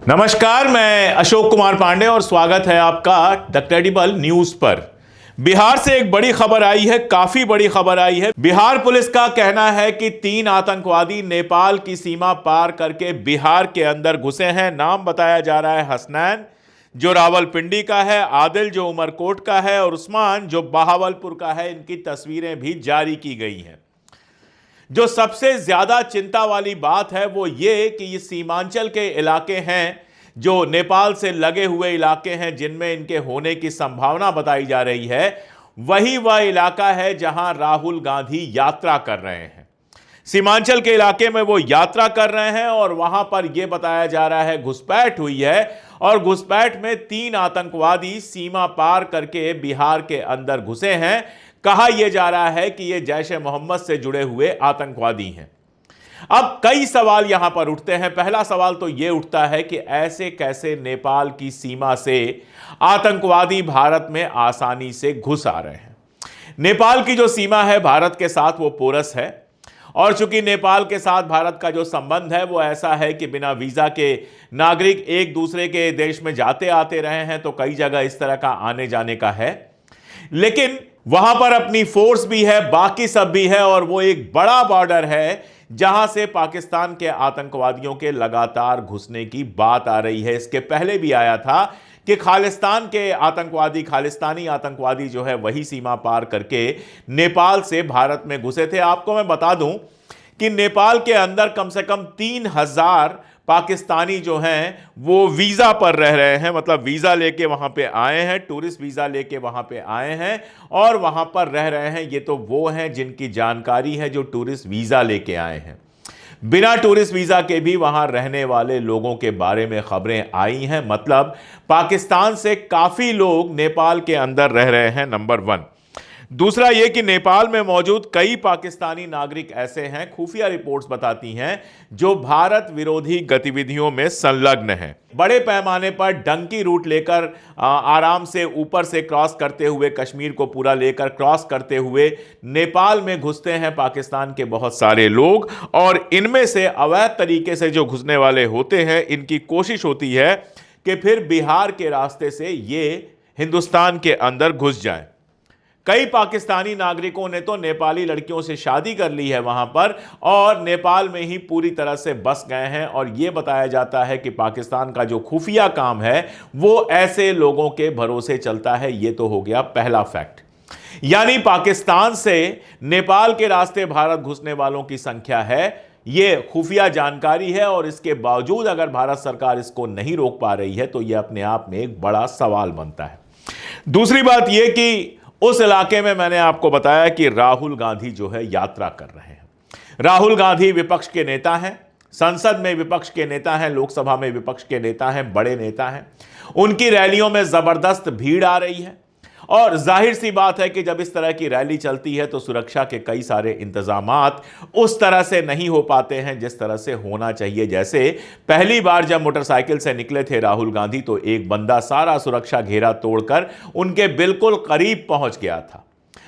नमस्कार, मैं अशोक कुमार पांडे और स्वागत है आपका द क्रेडिबल न्यूज पर। बिहार से एक बड़ी खबर आई है, काफी बड़ी खबर आई है। बिहार पुलिस का कहना है कि 3 आतंकवादी नेपाल की सीमा पार करके बिहार के अंदर घुसे हैं। नाम बताया जा रहा है हसनैन, जो रावलपिंडी का है, आदिल जो उमरकोट का है और उस्मान जो बहावलपुर का है। इनकी तस्वीरें भी जारी की गई हैं। जो सबसे ज्यादा चिंता वाली बात है वो ये कि ये सीमांचल के इलाके हैं, जो नेपाल से लगे हुए इलाके हैं, जिनमें इनके होने की संभावना बताई जा रही है। वही वह इलाका है जहां राहुल गांधी यात्रा कर रहे हैं। सीमांचल के इलाके में वो यात्रा कर रहे हैं और वहां पर यह बताया जा रहा है घुसपैठ हुई है और घुसपैठ में 3 आतंकवादी सीमा पार करके बिहार के अंदर घुसे हैं। कहा यह जा रहा है कि ये जैश-ए मोहम्मद से जुड़े हुए आतंकवादी हैं। अब कई सवाल यहां पर उठते हैं। पहला सवाल तो यह उठता है कि ऐसे कैसे नेपाल की सीमा से आतंकवादी भारत में आसानी से घुस आ रहे हैं। नेपाल की जो सीमा है भारत के साथ वो पोरस है और चूंकि नेपाल के साथ भारत का जो संबंध है वो ऐसा है कि बिना वीजा के नागरिक एक दूसरे के देश में जाते आते रहे हैं, तो कई जगह इस तरह का आने जाने का है। लेकिन वहां पर अपनी फोर्स भी है, बाकी सब भी है और वो एक बड़ा बॉर्डर है जहां से पाकिस्तान के आतंकवादियों के लगातार घुसने की बात आ रही है। इसके पहले भी आया था कि खालिस्तान के आतंकवादी, खालिस्तानी आतंकवादी जो है वही सीमा पार करके नेपाल से भारत में घुसे थे। आपको मैं बता दूं कि नेपाल के अंदर कम से कम 3000 पाकिस्तानी जो हैं वो वीजा पर रह रहे हैं, मतलब वीजा लेके वहां पे आए हैं, टूरिस्ट वीजा लेके वहां पे आए हैं और वहां पर रह रहे हैं। ये तो वो हैं जिनकी जानकारी है जो टूरिस्ट वीजा लेके आए हैं। बिना टूरिस्ट वीजा के भी वहां रहने वाले लोगों के बारे में खबरें आई हैं। मतलब पाकिस्तान से काफी लोग नेपाल के अंदर रह रहे हैं, नंबर 1। दूसरा यह कि नेपाल में मौजूद कई पाकिस्तानी नागरिक ऐसे हैं, खुफिया रिपोर्ट्स बताती हैं, जो भारत विरोधी गतिविधियों में संलग्न हैं। बड़े पैमाने पर डंकी रूट लेकर आराम से ऊपर से क्रॉस करते हुए, कश्मीर को पूरा लेकर क्रॉस करते हुए नेपाल में घुसते हैं पाकिस्तान के बहुत सारे लोग। और इनमें से अवैध तरीके से जो घुसने वाले होते हैं, इनकी कोशिश होती है कि फिर बिहार के रास्ते से ये हिंदुस्तान के अंदर घुस जाएं। कई पाकिस्तानी नागरिकों ने तो नेपाली लड़कियों से शादी कर ली है वहां पर और नेपाल में ही पूरी तरह से बस गए हैं। और यह बताया जाता है कि पाकिस्तान का जो खुफिया काम है वो ऐसे लोगों के भरोसे चलता है। यह तो हो गया पहला फैक्ट। यानी पाकिस्तान से नेपाल के रास्ते भारत घुसने वालों की संख्या है, यह खुफिया जानकारी है और इसके बावजूद अगर भारत सरकार इसको नहीं रोक पा रही है तो यह अपने आप में एक बड़ा सवाल बनता है। दूसरी बात यह कि उस इलाके में मैंने आपको बताया कि राहुल गांधी जो है यात्रा कर रहे हैं। राहुल गांधी विपक्ष के नेता हैं, संसद में विपक्ष के नेता हैं, लोकसभा में विपक्ष के नेता हैं, बड़े नेता हैं। उनकी रैलियों में जबरदस्त भीड़ आ रही है और जाहिर सी बात है कि जब इस तरह की रैली चलती है तो सुरक्षा के कई सारे इंतजामात उस तरह से नहीं हो पाते हैं जिस तरह से होना चाहिए। जैसे पहली बार जब मोटरसाइकिल से निकले थे राहुल गांधी तो एक बंदा सारा सुरक्षा घेरा तोड़कर उनके बिल्कुल करीब पहुंच गया था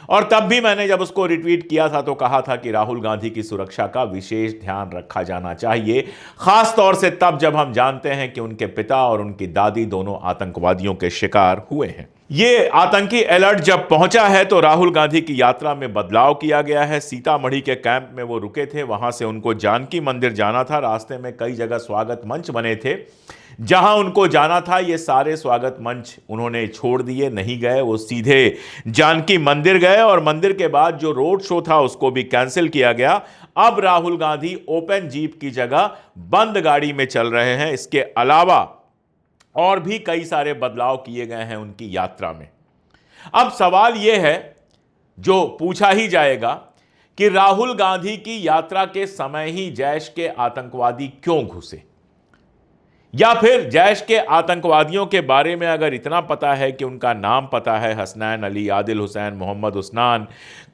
और तब भी मैंने जब उसको रिट्वीट किया था तो कहा था कि राहुल गांधी की सुरक्षा का विशेष ध्यान रखा जाना चाहिए, खास तौर से तब जब हम जानते हैं कि उनके पिता और उनकी दादी दोनों आतंकवादियों के शिकार हुए हैं। ये आतंकी अलर्ट जब पहुंचा है तो राहुल गांधी की यात्रा में बदलाव किया गया है। सीतामढ़ी के कैंप में वो रुके थे, वहां से उनको जानकी मंदिर जाना था। रास्ते में कई जगह स्वागत मंच बने थे, जहां उनको जाना था ये सारे स्वागत मंच उन्होंने छोड़ दिए, नहीं गए, वो सीधे जानकी मंदिर गए और मंदिर के बाद जो रोड शो था उसको भी कैंसिल किया गया। अब राहुल गांधी ओपन जीप की जगह बंद गाड़ी में चल रहे हैं। इसके अलावा और भी कई सारे बदलाव किए गए हैं उनकी यात्रा में। अब सवाल यह है जो पूछा ही जाएगा कि राहुल गांधी की यात्रा के समय ही जैश के आतंकवादी क्यों घुसे, या फिर जैश के आतंकवादियों के बारे में अगर इतना पता है कि उनका नाम पता है, हसनैन अली, आदिल हुसैन, मोहम्मद उस्मान,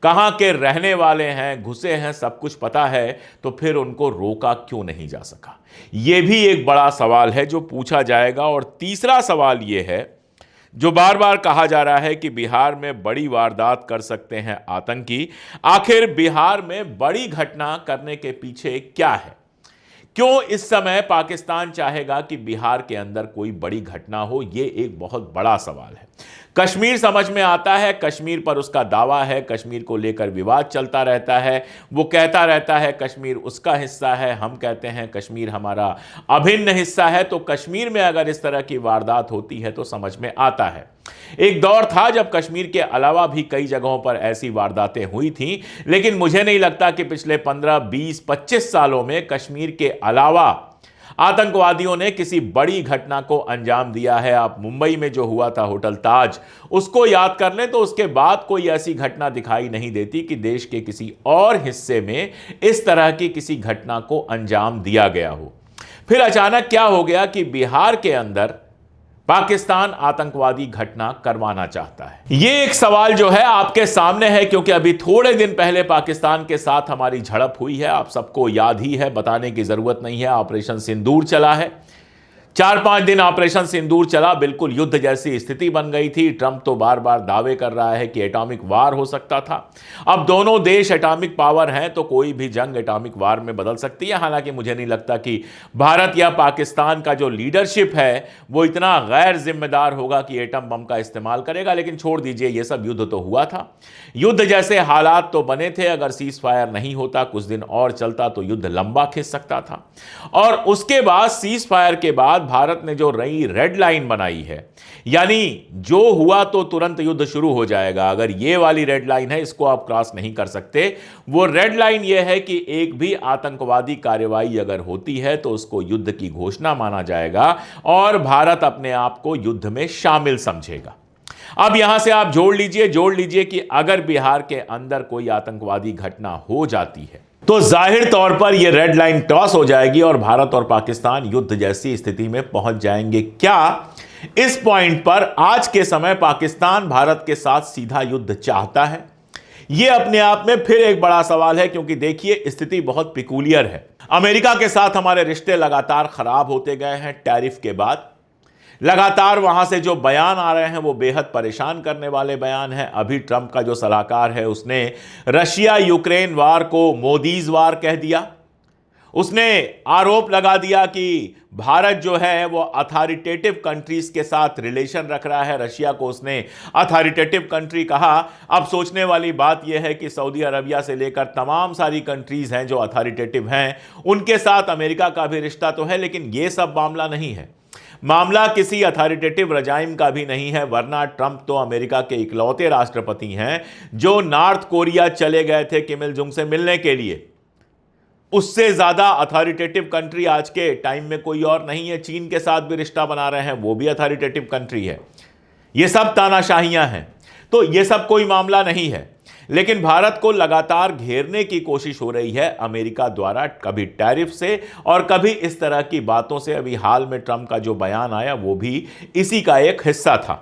कहां के रहने वाले हैं, घुसे हैं, सब कुछ पता है, तो फिर उनको रोका क्यों नहीं जा सका। यह भी एक बड़ा सवाल है जो पूछा जाएगा। और तीसरा सवाल यह है जो बार बार कहा जा रहा है कि बिहार में बड़ी वारदात कर सकते हैं आतंकी। आखिर बिहार में बड़ी घटना करने के पीछे क्या है, क्यों इस समय पाकिस्तान चाहेगा कि बिहार के अंदर कोई बड़ी घटना हो, यह एक बहुत बड़ा सवाल है। कश्मीर समझ में आता है, कश्मीर पर उसका दावा है, कश्मीर को लेकर विवाद चलता रहता है। वो कहता रहता है कश्मीर उसका हिस्सा है, हम कहते हैं कश्मीर हमारा अभिन्न हिस्सा है। तो कश्मीर में अगर इस तरह की वारदात होती है तो समझ में आता है। एक दौर था जब कश्मीर के अलावा भी कई जगहों पर ऐसी वारदातें हुई थीं, लेकिन मुझे नहीं लगता कि पिछले 15, 20, 25 सालों में कश्मीर के अलावा आतंकवादियों ने किसी बड़ी घटना को अंजाम दिया है। आप मुंबई में जो हुआ था होटल ताज, उसको याद कर लें तो उसके बाद कोई ऐसी घटना दिखाई नहीं देती कि देश के किसी और हिस्से में इस तरह की किसी घटना को अंजाम दिया गया हो। फिर अचानक क्या हो गया कि बिहार के अंदर पाकिस्तान आतंकवादी घटना करवाना चाहता है। यह एक सवाल जो है आपके सामने है, क्योंकि अभी थोड़े दिन पहले पाकिस्तान के साथ हमारी झड़प हुई है। आप सबको याद ही है, बताने की जरूरत नहीं है। ऑपरेशन सिंदूर चला है, 4-5 दिन ऑपरेशन सिंदूर चला, बिल्कुल युद्ध जैसी स्थिति बन गई थी। ट्रंप तो बार बार दावे कर रहा है कि एटॉमिक वार हो सकता था। अब दोनों देश एटॉमिक पावर हैं तो कोई भी जंग एटॉमिक वार में बदल सकती है। हालांकि मुझे नहीं लगता कि भारत या पाकिस्तान का जो लीडरशिप है वो इतना गैर जिम्मेदार होगा कि एटम बम का इस्तेमाल करेगा। लेकिन छोड़ दीजिए, ये सब युद्ध तो हुआ था, युद्ध जैसे हालात तो बने थे। अगर सीज फायर नहीं होता, कुछ दिन और चलता, तो युद्ध लंबा खिंच सकता था। और उसके बाद सीज फायर के बाद भारत ने जो नई रेड लाइन बनाई है, यानी जो हुआ तो तुरंत युद्ध शुरू हो जाएगा, अगर ये वाली रेड लाइन है, इसको आप क्रॉस नहीं कर सकते। वो रेड लाइन ये है कि एक भी आतंकवादी कार्रवाई अगर होती है तो उसको युद्ध की घोषणा माना जाएगा और भारत अपने आप को युद्ध में शामिल समझेगा। अब यहां से आप जोड़ लीजिए कि अगर बिहार के अंदर कोई आतंकवादी घटना हो जाती है तो जाहिर तौर पर यह रेड लाइन क्रॉस हो जाएगी और भारत और पाकिस्तान युद्ध जैसी स्थिति में पहुंच जाएंगे। क्या इस पॉइंट पर आज के समय पाकिस्तान भारत के साथ सीधा युद्ध चाहता है? यह अपने आप में फिर एक बड़ा सवाल है, क्योंकि देखिए स्थिति बहुत पिकूलियर है। अमेरिका के साथ हमारे रिश्ते लगातार खराब होते गए हैं टैरिफ के बाद। लगातार वहां से जो बयान आ रहे हैं वो बेहद परेशान करने वाले बयान हैं। अभी ट्रंप का जो सलाहकार है उसने रशिया यूक्रेन वार को मोदीज वार कह दिया। उसने आरोप लगा दिया कि भारत जो है वो अथॉरिटेटिव कंट्रीज के साथ रिलेशन रख रहा है। रशिया को उसने अथॉरिटेटिव कंट्री कहा। अब सोचने वाली बात यह है कि सऊदी अरबिया से लेकर तमाम सारी कंट्रीज हैं जो अथॉरिटेटिव हैं, उनके साथ अमेरिका का भी रिश्ता तो है, लेकिन यह सब मामला नहीं है। मामला किसी अथॉरिटेटिव रजाइम का भी नहीं है, वरना ट्रंप तो अमेरिका के इकलौते राष्ट्रपति हैं जो नॉर्थ कोरिया चले गए थे किम इल जुंग से मिलने के लिए। उससे ज्यादा अथॉरिटेटिव कंट्री आज के टाइम में कोई और नहीं है। चीन के साथ भी रिश्ता बना रहे हैं, वो भी अथॉरिटेटिव कंट्री है। ये सब तानाशाहियां हैं, तो ये सब कोई मामला नहीं है। लेकिन भारत को लगातार घेरने की कोशिश हो रही है अमेरिका द्वारा, कभी टैरिफ से और कभी इस तरह की बातों से। अभी हाल में ट्रंप का जो बयान आया वो भी इसी का एक हिस्सा था।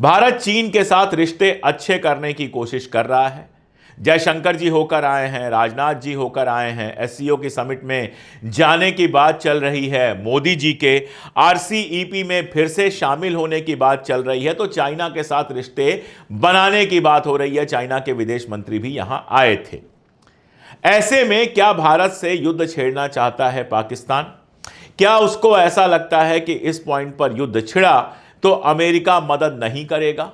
भारत चीन के साथ रिश्ते अच्छे करने की कोशिश कर रहा है। जयशंकर जी होकर आए हैं, राजनाथ जी होकर आए हैं, एससीओ की समिट में जाने की बात चल रही है, मोदी जी के आरसीईपी में फिर से शामिल होने की बात चल रही है, तो चाइना के साथ रिश्ते बनाने की बात हो रही है। चाइना के विदेश मंत्री भी यहां आए थे। ऐसे में क्या भारत से युद्ध छेड़ना चाहता है पाकिस्तान? क्या उसको ऐसा लगता है कि इस पॉइंट पर युद्ध छिड़ा तो अमेरिका मदद नहीं करेगा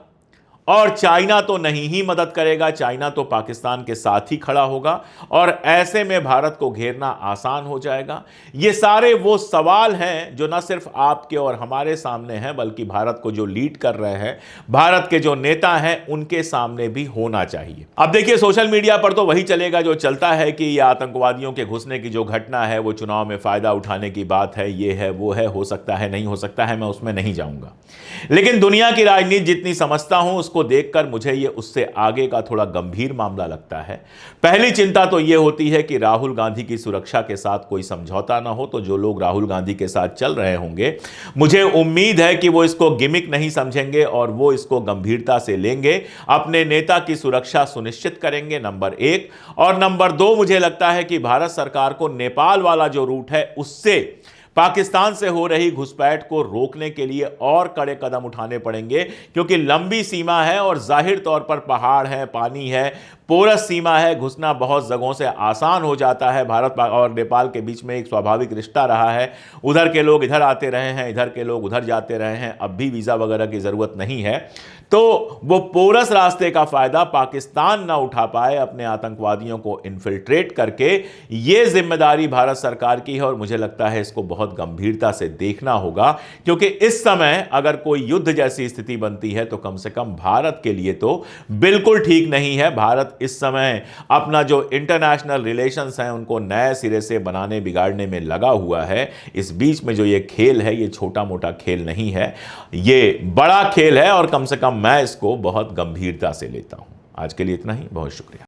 और चाइना तो नहीं ही मदद करेगा, चाइना तो पाकिस्तान के साथ ही खड़ा होगा और ऐसे में भारत को घेरना आसान हो जाएगा? ये सारे वो सवाल हैं जो न सिर्फ आपके और हमारे सामने हैं, बल्कि भारत को जो लीड कर रहे हैं, भारत के जो नेता हैं, उनके सामने भी होना चाहिए। अब देखिए सोशल मीडिया पर तो वही चलेगा जो चलता है कि ये आतंकवादियों के घुसने की जो घटना है वो चुनाव में फायदा उठाने की बात है, ये है वो है, हो सकता है नहीं हो सकता है, मैं उसमें नहीं जाऊंगा। लेकिन दुनिया की राजनीति जितनी समझता हूं उसको देखकर मुझे ये उससे आगे का थोड़ा गंभीर मामला लगता है। पहली चिंता तो ये होती है कि राहुल गांधी की सुरक्षा के साथ कोई समझौता ना हो। तो जो लोग राहुल गांधी के साथ चल रहे होंगे, मुझे उम्मीद है कि वो इसको गिमिक नहीं समझेंगे और वो इसको गंभीरता से लेंगे, अपने नेता की सुरक्षा सुनिश्चित करेंगे, नंबर 1। और नंबर 2, मुझे लगता है कि भारत सरकार को नेपाल वाला जो रूट है उससे पाकिस्तान से हो रही घुसपैठ को रोकने के लिए और कड़े कदम उठाने पड़ेंगे, क्योंकि लंबी सीमा है और जाहिर तौर पर पहाड़ है, पानी है, पोरस सीमा है, घुसना बहुत जगहों से आसान हो जाता है। भारत और नेपाल के बीच में एक स्वाभाविक रिश्ता रहा है, उधर के लोग इधर आते रहे हैं, इधर के लोग उधर जाते रहे हैं, अब भी वीज़ा वगैरह की ज़रूरत नहीं है। तो वो पोरस रास्ते का फ़ायदा पाकिस्तान ना उठा पाए अपने आतंकवादियों को इन्फिल्ट्रेट करके, ये जिम्मेदारी भारत सरकार की है और मुझे लगता है इसको बहुत गंभीरता से देखना होगा, क्योंकि इस समय अगर कोई युद्ध जैसी स्थिति बनती है तो कम से कम भारत के लिए तो बिल्कुल ठीक नहीं है। भारत इस समय अपना जो इंटरनेशनल रिलेशंस हैं उनको नए सिरे से बनाने बिगाड़ने में लगा हुआ है। इस बीच में जो ये खेल है ये छोटा मोटा खेल नहीं है, ये बड़ा खेल है और कम से कम मैं इसको बहुत गंभीरता से लेता हूं। आज के लिए इतना ही, बहुत शुक्रिया।